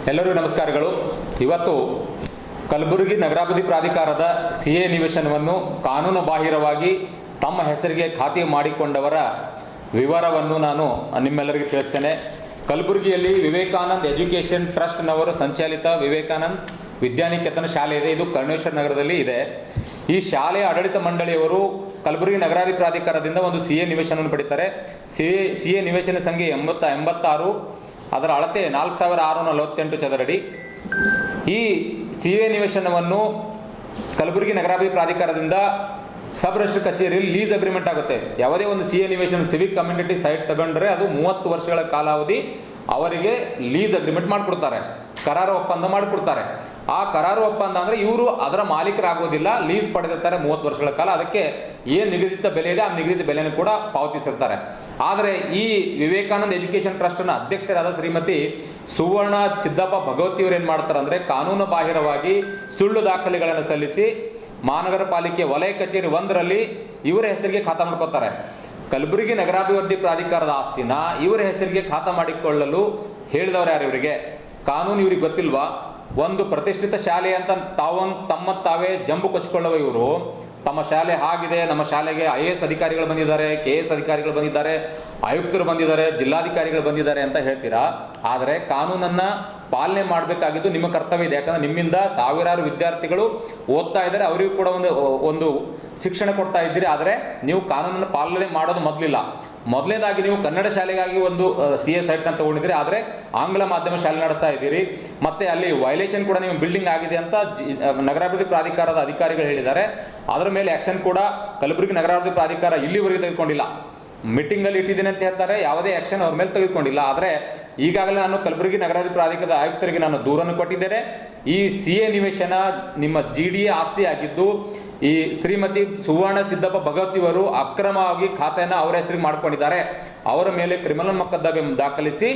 ಎಲ್ಲರಿಗೂ ನಮಸ್ಕಾರಗಳು. ಇವತ್ತು ಕಲಬುರಗಿ ನಗರಾಭಿವೃದ್ಧಿ ಪ್ರಾಧಿಕಾರದ ಸಿಎ ನಿವೇಶನವನ್ನು ಕಾನೂನು ಬಾಹಿರವಾಗಿ ತಮ್ಮ ಹೆಸರಿಗೆ ಖಾತೆ ಮಾಡಿಕೊಂಡವರ ವಿವರವನ್ನು ನಾನು ನಿಮ್ಮೆಲ್ಲರಿಗೂ ತಿಳಿಸ್ತೇನೆ. ಕಲಬುರಗಿಯಲ್ಲಿ ವಿವೇಕಾನಂದ ಎಜುಕೇಷನ್ ಟ್ರಸ್ಟ್ನವರು ಸಂಚಾಲಿತ ವಿವೇಕಾನಂದ ವಿದ್ಯಾನಿಕೇತನ ಶಾಲೆ ಇದೆ. ಇದು ಕರ್ಣೇಶ್ವರ ನಗರದಲ್ಲಿ ಇದೆ. ಈ ಶಾಲೆಯ ಆಡಳಿತ ಮಂಡಳಿಯವರು ಕಲಬುರಗಿ ನಗರಾಭಿವೃದ್ಧಿ ಪ್ರಾಧಿಕಾರದಿಂದ ಒಂದು ಸಿಎ ನಿವೇಶನವನ್ನು ಪಡಿತಾರೆ. ಸಿಎ ನಿವೇಶನ ಸಂಖ್ಯೆ 86, ಅದರ ಅಳತೆ 4648 ಚದರಡಿ. ಈ ಸಿಎ ನಿವೇಶನವನ್ನು ಕಲಬುರಗಿ ನಗರಾಭಿವೃದ್ಧಿ ಪ್ರಾಧಿಕಾರದಿಂದ ಸಬ್ ರಿಜಿಸ್ಟ್ರಾರ್ ಕಚೇರಿಯಲ್ಲಿ ಲೀಸ್ ಅಗ್ರಿಮೆಂಟ್ ಆಗುತ್ತೆ. ಯಾವುದೇ ಒಂದು ಸಿಎ ನಿವೇಶನ ಸಿವಿಕ್ ಕಮ್ಯುನಿಟಿ ಸೈಟ್ ತಗೊಂಡ್ರೆ ಅದು 30 ವರ್ಷಗಳ ಕಾಲಾವಧಿ ಅವರಿಗೆ ಲೀಸ್ ಅಗ್ರಿಮೆಂಟ್ ಮಾಡಿಕೊಡ್ತಾರೆ, ಕರಾರು ಒಪ್ಪಂದ ಮಾಡಿಕೊಡ್ತಾರೆ. ಆ ಕರಾರು ಒಪ್ಪಂದ ಅಂದರೆ ಇವರು ಅದರ ಮಾಲೀಕರಾಗೋದಿಲ್ಲ, ಲೀಸ್ ಪಡೆದಿರ್ತಾರೆ 30 ವರ್ಷಗಳ ಕಾಲ. ಅದಕ್ಕೆ ಏನು ನಿಗದಿತ ಬೆಲೆ ಇದೆ ಆ ನಿಗದಿತ ಬೆಲೆಯನ್ನು ಕೂಡ ಪಾವತಿಸಿರ್ತಾರೆ. ಆದರೆ ಈ ವಿವೇಕಾನಂದ ಎಜುಕೇಷನ್ ಟ್ರಸ್ಟ್ನ ಅಧ್ಯಕ್ಷರಾದ ಶ್ರೀಮತಿ ಸುವರ್ಣ ಸಿದ್ದಪ್ಪ ಭಗವತಿಯವರು ಏನು ಮಾಡ್ತಾರೆ ಅಂದರೆ, ಕಾನೂನು ಬಾಹಿರವಾಗಿ ಸುಳ್ಳು ದಾಖಲೆಗಳನ್ನು ಸಲ್ಲಿಸಿ ಮಹಾನಗರ ಪಾಲಿಕೆ ವಲಯ ಕಚೇರಿ 1ರಲ್ಲಿ ಇವರ ಹೆಸರಿಗೆ ಖಾತಾ ಮಾಡ್ಕೋತಾರೆ. ಕಲಬುರಗಿ ನಗರಾಭಿವೃದ್ಧಿ ಪ್ರಾಧಿಕಾರದ ಆಸ್ತಿನ ಇವರ ಹೆಸರಿಗೆ ಖಾತಾ ಮಾಡಿಕೊಳ್ಳಲು ಹೇಳಿದವರು ಯಾರು? ಇವರಿಗೆ ಕಾನೂನು ಇವ್ರಿಗೆ ಗೊತ್ತಿಲ್ವಾ? ಒಂದು ಪ್ರತಿಷ್ಠಿತ ಶಾಲೆ ಅಂತ ತಮ್ಮ ತಾವೇ ಜಂಬು ಕೊಚ್ಚಿಕೊಳ್ಳುವ ಇವರು ತಮ್ಮ ಶಾಲೆ ಆಗಿದೆ, ನಮ್ಮ ಶಾಲೆಗೆ IAS ಅಧಿಕಾರಿಗಳು ಬಂದಿದ್ದಾರೆ, KS ಅಧಿಕಾರಿಗಳು ಬಂದಿದ್ದಾರೆ, ಆಯುಕ್ತರು ಬಂದಿದ್ದಾರೆ, ಜಿಲ್ಲಾಧಿಕಾರಿಗಳು ಬಂದಿದ್ದಾರೆ ಅಂತ ಹೇಳ್ತೀರಾ. ಆದರೆ ಕಾನೂನನ್ನು ಪಾಲನೆ ಮಾಡಬೇಕಾಗಿದ್ದು ನಿಮ್ಮ ಕರ್ತವ್ಯ ಇದೆ. ಯಾಕಂದರೆ ನಿಮ್ಮಿಂದ ಸಾವಿರಾರು ವಿದ್ಯಾರ್ಥಿಗಳು ಓದ್ತಾ ಇದ್ದಾರೆ, ಅವರಿಗೂ ಕೂಡ ಒಂದು ಶಿಕ್ಷಣ ಕೊಡ್ತಾ ಇದ್ದೀರಿ. ಆದರೆ ನೀವು ಕಾನೂನನ್ನು ಪಾಲನೆ ಮಾಡೋದು ಮೊದಲನೇದಾಗಿ ನೀವು ಕನ್ನಡ ಶಾಲೆಗಾಗಿ ಒಂದು CA ಸೈಟ್ನ ತಗೊಂಡಿದ್ದೀರಿ, ಆದರೆ ಆಂಗ್ಲ ಮಾಧ್ಯಮ ಶಾಲೆ ನಡೆಸ್ತಾ ಇದ್ದೀರಿ. ಮತ್ತು ಅಲ್ಲಿ ವೈಲೇಷನ್ ಕೂಡ ನಿಮ್ಮ ಬಿಲ್ಡಿಂಗ್ ಆಗಿದೆ ಅಂತ ನಗರಾಭಿವೃದ್ಧಿ ಪ್ರಾಧಿಕಾರದ ಅಧಿಕಾರಿಗಳು ಹೇಳಿದ್ದಾರೆ. ಅದರ ಮೇಲೆ ಆ್ಯಕ್ಷನ್ ಕೂಡ ಕಲಬುರಗಿ ನಗರಾಭಿವೃದ್ಧಿ ಪ್ರಾಧಿಕಾರ ಇಲ್ಲಿವರೆಗೆ ತೆಗೆದುಕೊಂಡಿಲ್ಲ. ಮೀಟಿಂಗಲ್ಲಿ ಇಟ್ಟಿದ್ದೀನಿ ಅಂತ ಹೇಳ್ತಾರೆ, ಯಾವುದೇ ಆ್ಯಕ್ಷನ್ ಅವ್ರ ಮೇಲೆ ತೆಗೆದುಕೊಂಡಿಲ್ಲ. ಆದರೆ ಈಗಾಗಲೇ ನಾನು ಕಲಬುರಗಿ ನಗರಾಭಿವೃದ್ಧಿ ಪ್ರಾಧಿಕಾರದ ಆಯುಕ್ತರಿಗೆ ನಾನು ದೂರನ್ನು ಕೊಟ್ಟಿದ್ದೇನೆ. ಈ ಸಿಎ ನಿವೇಶನ ನಿಮ್ಮ GDA ಆಸ್ತಿ ಆಗಿದ್ದು, ಈ ಶ್ರೀಮತಿ ಸುವರ್ಣ ಸಿದ್ದಪ್ಪ ಭಗವತಿಯವರು ಅಕ್ರಮವಾಗಿ ಖಾತೆಯನ್ನು ಅವರ ಹೆಸರಿಗೆ ಮಾಡಿಕೊಂಡಿದ್ದಾರೆ. ಅವರ ಮೇಲೆ ಕ್ರಿಮಿನಲ್ ಮೊಕದ್ದಮೆ ದಾಖಲಿಸಿ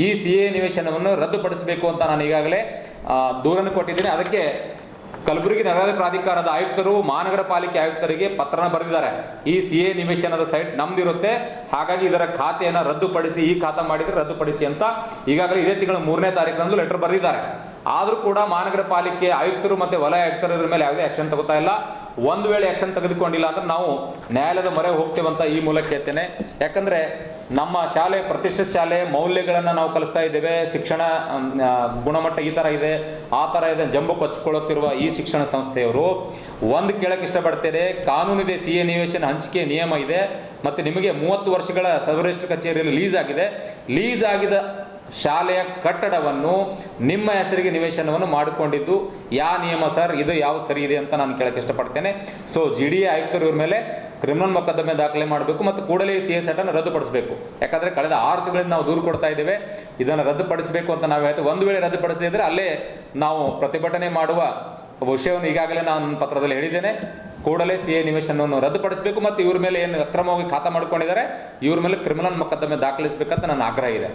ಈ ಸಿಎ ನಿವೇಶನವನ್ನು ರದ್ದುಪಡಿಸಬೇಕು ಅಂತ ನಾನು ಈಗಾಗಲೇ ದೂರನ್ನು ಕೊಟ್ಟಿದ್ದೀನಿ. ಅದಕ್ಕೆ ಕಲಬುರಗಿ ನಗರಾಭಿವೃದ್ಧಿ ಪ್ರಾಧಿಕಾರದ ಆಯುಕ್ತರು ಮಹಾನಗರ ಪಾಲಿಕೆ ಆಯುಕ್ತರಿಗೆ ಪತ್ರನ ಬರೆದಿದ್ದಾರೆ. ಈ ಸಿಎ ನಿವೇಶನದ ಸೈಟ್ ನಮ್ದಿರುತ್ತೆ, ಹಾಗಾಗಿ ಇದರ ಖಾತೆಯನ್ನು ರದ್ದುಪಡಿಸಿ, ಈ ಖಾತೆ ಮಾಡಿದರೆ ರದ್ದುಪಡಿಸಿ ಅಂತ ಈಗಾಗಲೇ ಇದೇ ತಿಂಗಳ 3ನೇ ತಾರೀಕಿನಂದು ಲೆಟರ್ ಬರೆದಿದ್ದಾರೆ. ಆದರೂ ಕೂಡ ಮಹಾನಗರ ಪಾಲಿಕೆ ಆಯುಕ್ತರು ಮತ್ತು ವಲಯ ಆಯುಕ್ತರು ಇದ್ರ ಮೇಲೆ ಯಾವುದೇ ಆ್ಯಕ್ಷನ್ ತಗೋತಾ ಇಲ್ಲ. ಒಂದು ವೇಳೆ ಆ್ಯಕ್ಷನ್ ತೆಗೆದುಕೊಂಡಿಲ್ಲ ಅಂದ್ರೆ ನಾವು ನ್ಯಾಯಾಲಯದ ಮೊರೆ ಹೋಗ್ತೇವಂತ ಈ ಮೂಲಕ ಹೇಳ್ತೇನೆ. ಯಾಕಂದರೆ ನಮ್ಮ ಶಾಲೆ ಪ್ರತಿಷ್ಠಿತ ಶಾಲೆ, ಮೌಲ್ಯಗಳನ್ನು ನಾವು ಕಲಿಸ್ತಾ ಇದ್ದೇವೆ, ಶಿಕ್ಷಣ ಗುಣಮಟ್ಟ ಈ ಥರ ಇದೆ, ಆ ಥರ ಇದೆ ಜಂಬು ಕೊಚ್ಚಿಕೊಳ್ಳುತ್ತಿರುವ ಈ ಶಿಕ್ಷಣ ಸಂಸ್ಥೆಯವರು ಒಂದು ಕೇಳಕ್ಕೆ ಇಷ್ಟಪಡ್ತೇನೆ. ಕಾನೂನಿದೆ, ಸಿಎ ನಿವೇಶನ ಹಂಚಿಕೆ ನಿಯಮ ಇದೆ, ಮತ್ತು ನಿಮಗೆ 30 ವರ್ಷಗಳ ಸಬ್ ರಿಜಿಸ್ಟ್ರಾರ್ ಕಚೇರಿಯಲ್ಲಿ ಲೀಸ್ ಆಗಿದೆ. ಲೀಸ್ ಆಗಿದ ಶಾಲೆಯ ಕಟ್ಟಡವನ್ನು ನಿಮ್ಮ ಹೆಸರಿಗೆ ನಿವೇಶನವನ್ನು ಮಾಡಿಕೊಂಡಿದ್ದು ಯಾವ ನಿಯಮ ಸರ್? ಇದು ಯಾವ ಸರಿ ಇದೆ ಅಂತ ನಾನು ಕೇಳಕ್ಕೆ ಇಷ್ಟಪಡ್ತೇನೆ. ಸೊ GDA ಆಯುಕ್ತರು ಇವ್ರ ಮೇಲೆ ಕ್ರಿಮಿನಲ್ ಮೊಕದ್ದಮೆ ದಾಖಲೆ ಮಾಡಬೇಕು ಮತ್ತು ಕೂಡಲೇ ಸಿಎ ಸೈಟನ್ನು ರದ್ದುಪಡಿಸಬೇಕು. ಯಾಕಂದರೆ ಕಳೆದ 6 ತಿಂಗಳಿಂದ ನಾವು ದೂರು ಕೊಡ್ತಾ ಇದ್ದೇವೆ, ಇದನ್ನು ರದ್ದುಪಡಿಸಬೇಕು ಅಂತ ನಾವು ಹೇಳ್ತೀವಿ. ಒಂದು ವೇಳೆ ರದ್ದುಪಡಿಸದೇ ಇದ್ದರೆ ಅಲ್ಲೇ ನಾವು ಪ್ರತಿಭಟನೆ ಮಾಡುವ ವಿಷಯವನ್ನು ಈಗಾಗಲೇ ನಾನು ನನ್ನ ಪತ್ರದಲ್ಲಿ ಹೇಳಿದ್ದೇನೆ. ಕೂಡಲೇ ಸಿಎ ನಿವೇಶನವನ್ನು ರದ್ದುಪಡಿಸಬೇಕು ಮತ್ತು ಇವ್ರ ಮೇಲೆ ಏನು ಅಕ್ರಮವಾಗಿ ಖಾತಾ ಮಾಡ್ಕೊಂಡಿದ್ದಾರೆ ಇವ್ರ ಮೇಲೆ ಕ್ರಿಮಿನಲ್ ಮೊಕದ್ದಮೆ ದಾಖಲಿಸಬೇಕಂತ ನನ್ನ ಆಗ್ರಹ ಇದೆ.